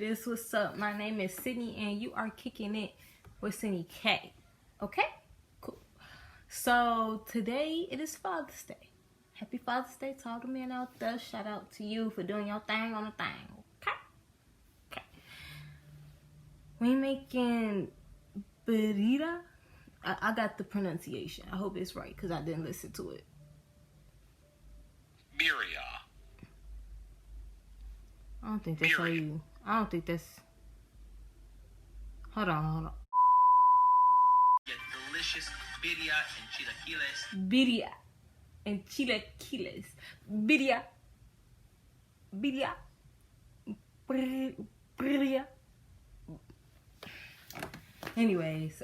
it is. What's up? My name is Sydney and you are kicking it with SydneyK. Okay? Cool. So today it is Father's Day. Happy Father's Day to all the men out there. Shout out to you for doing your thing on the thing. Okay? Okay. We making birria. I got the pronunciation. I hope it's right because I didn't listen to it. BIRRIA. I don't think that's how you... I don't think that's... Hold on. Delicious birria and chilaquiles. Birria and chilaquiles. Birria. Anyways,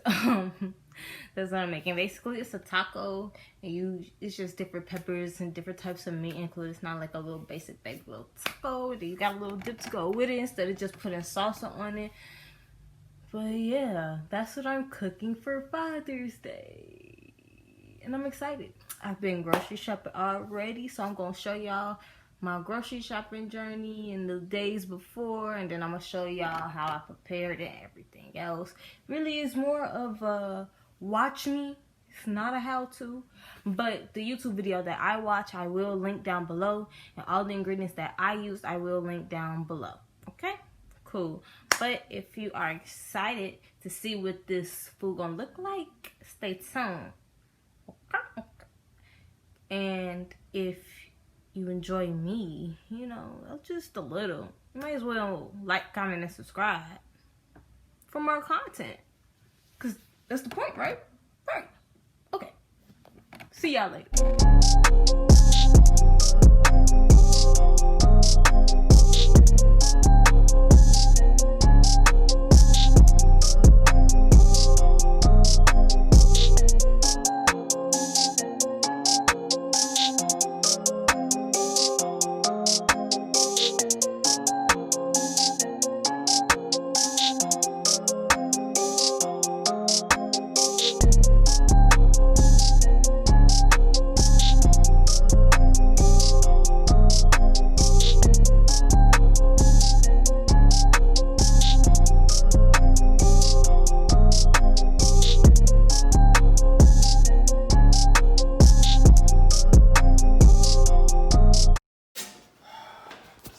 that's what I'm making. Basically, it's a taco, and it's just different peppers and different types of meat included. It's not like a little basic baked little taco. Then you got a little dip to go with it instead of just putting salsa on it. But yeah, that's what I'm cooking for Father's Day, and I'm excited. I've been grocery shopping already, so I'm gonna show y'all my grocery shopping journey and the days before, and then I'm gonna show y'all how I prepared and everything else. Really is more of a watch me. It's not a how-to, but the YouTube video that I watch I will link down below, and all the ingredients that I used I will link down below. Okay, cool. But if you are excited to see what this food gonna look like, stay tuned. Okay. And if you enjoy me, you know, just a little, you might as well like, comment, and subscribe for more content. Because that's the point, right? Right. Okay. See y'all later.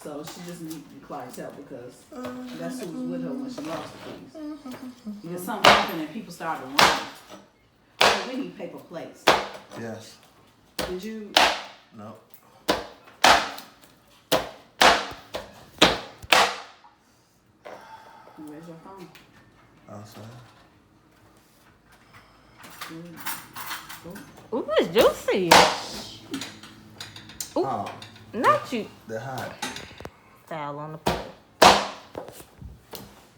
So she just needs clientele because that's who was with her when she lost the keys. Because something happened and people started running. So we need paper plates. Yes. Did you? No. Where's your phone? Outside. Ooh, it's juicy. Ooh, Oh, not you. they're hot. Foul on the plate.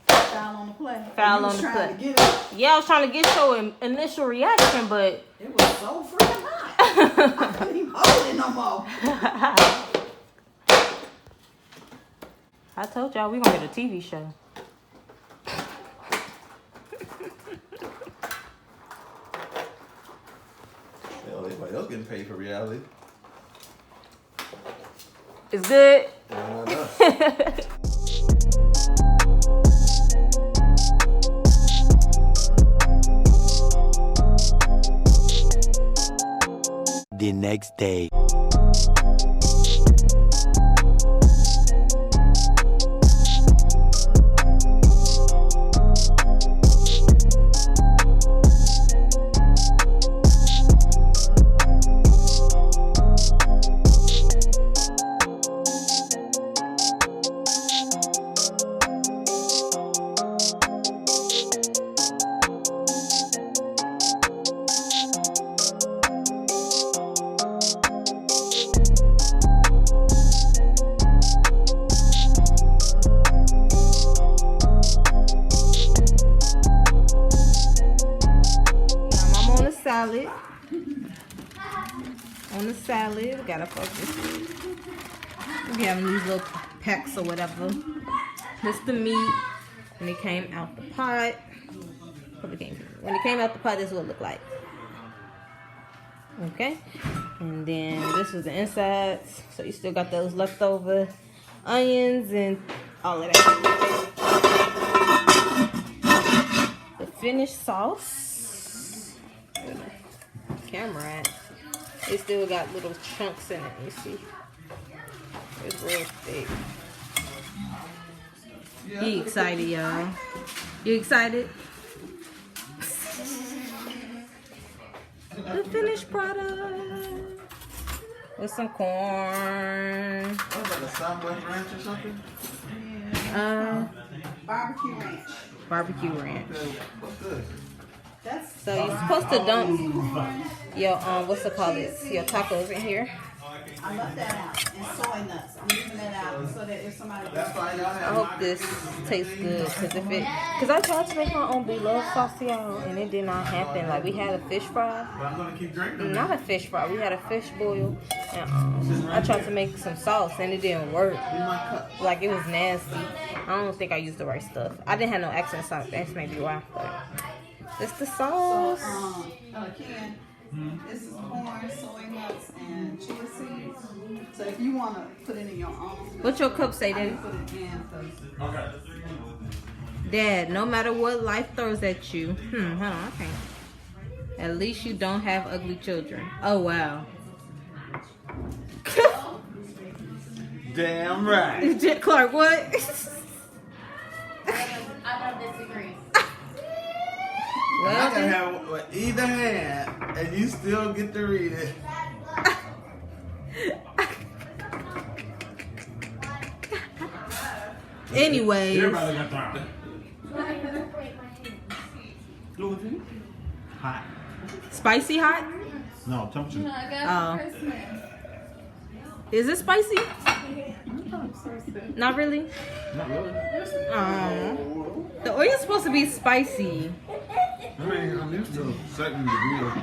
Foul on the play. Foul You on was the trying play. to get it. Yeah, I was trying to get your initial reaction, but It was so freaking hot. I couldn't even hold it no more. I told y'all we gonna get a TV show. Hell, everybody else getting paid for reality. It's good. Yeah, I know. The next day. Salad. On the salad, we gotta focus. We having these little packs or whatever. This the meat when it came out the pot. When it came out the pot, this is what it looked like. Okay, and then this was the insides. So you still got those leftover onions and all of that. The finished sauce. Camera at. It still got little chunks in it. You see? It's real thick. You excited, y'all? You excited? The finished product. With some corn. What about the Southwest Ranch or something? Barbecue ranch. Barbecue ranch. What's good? That's So you're supposed to dump your what's it called? Your tacos in here. I left that out. And soy nuts. I'm leaving that out so that if somebody That's fine, y'all I have hope this tastes good, cause I tried to make my own beloved sauce, y'all, and it did not happen. Like we had a fish fry, But I'm gonna keep drinking. not a fish fry. We had a fish boil, and I tried to make some sauce, and it didn't work. Like it was nasty. I don't think I used the right stuff. I didn't have no accent sauce. That's maybe why. But it's the sauce. Ken, this is corn, soy nuts, and chia seeds. So if you want to put it in your own, What's your cup say, Daddy? put it in. Okay. Dad, no matter what life throws at you, hold on, I can't. At least you don't have ugly children. Oh wow. Damn right. Clark, what? I don't disagree. I can have either hand, and you still get to read it. Anyways, Everybody got time. Hot. spicy hot? No, temperature. Oh. Is it spicy? Not really? Not really. Oh. The oil's supposed to be spicy. I mean, I'm used to a certain degree of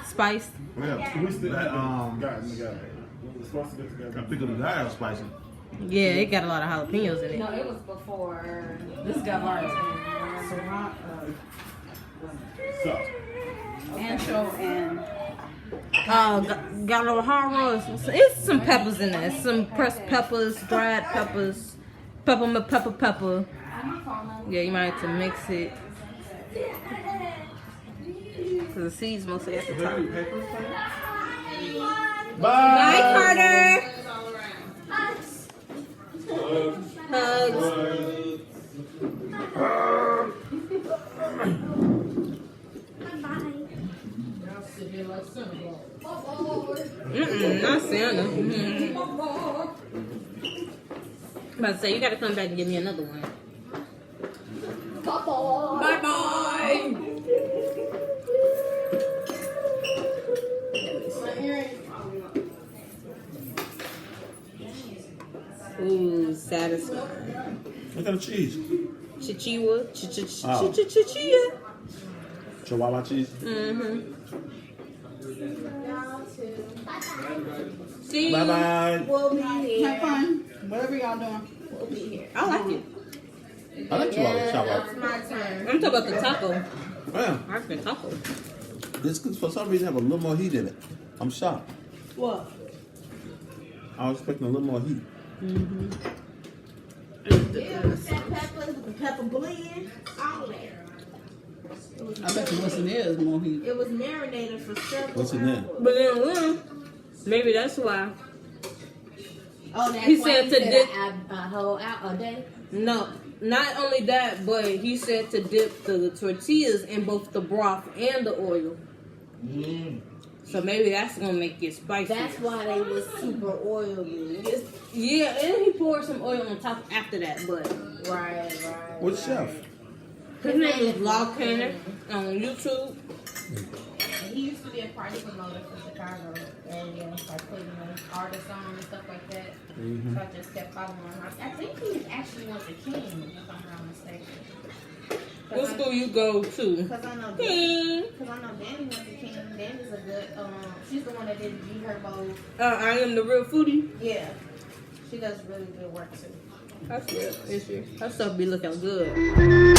Spice. yeah. We still got together. We're supposed to get I together. pick up the dial spicy. Yeah, it got a lot of jalapenos in it. No, it was before. This got large. So, Ancho and Got a little hard rolls. It's some peppers in there. Some pressed peppers, dried peppers, pepper. Yeah, you might have to mix it. Cause the seeds mostly at the top. Bye, Carter. Hugs. Not Santa. About to say, you gotta come back and give me another one. Bye bye. Ooh, satisfying. look at the cheese. Chichiwa. Oh. Chichia. Chihuahua cheese. See, Bye bye. we'll be have here. fun. Whatever y'all doing. We'll be here. I like it. I like Chihuahua. My turn. I'm talking about the taco. Yeah. I like the taco. This could for some reason have a little more heat in it. I'm shocked. What? I was expecting a little more heat. The pepper blend, all of that. I bet you what's in there is more heat. It was marinated for several What's in there? But then, maybe that's why. Oh, that's He why said you to said dip- a whole out a day. No, not only that, but he said to dip the tortillas in both the broth and the oil. So maybe that's gonna make it spicy. That's why they was super oily. Yeah, and he poured some oil on top after that, but Right. What chef? his name is lawcannon on YouTube. He used to be a party promoter for Chicago area, like putting artists on and stuff like that. So I just kept following him. I think he actually went to King, if I'm not mistaken. What school you go to? Because I know King. Danny went to King. Danny's a good, she's the one that did G Herbo. I am the real foodie. Yeah. She does really good work too. That's good. That stuff be looking good.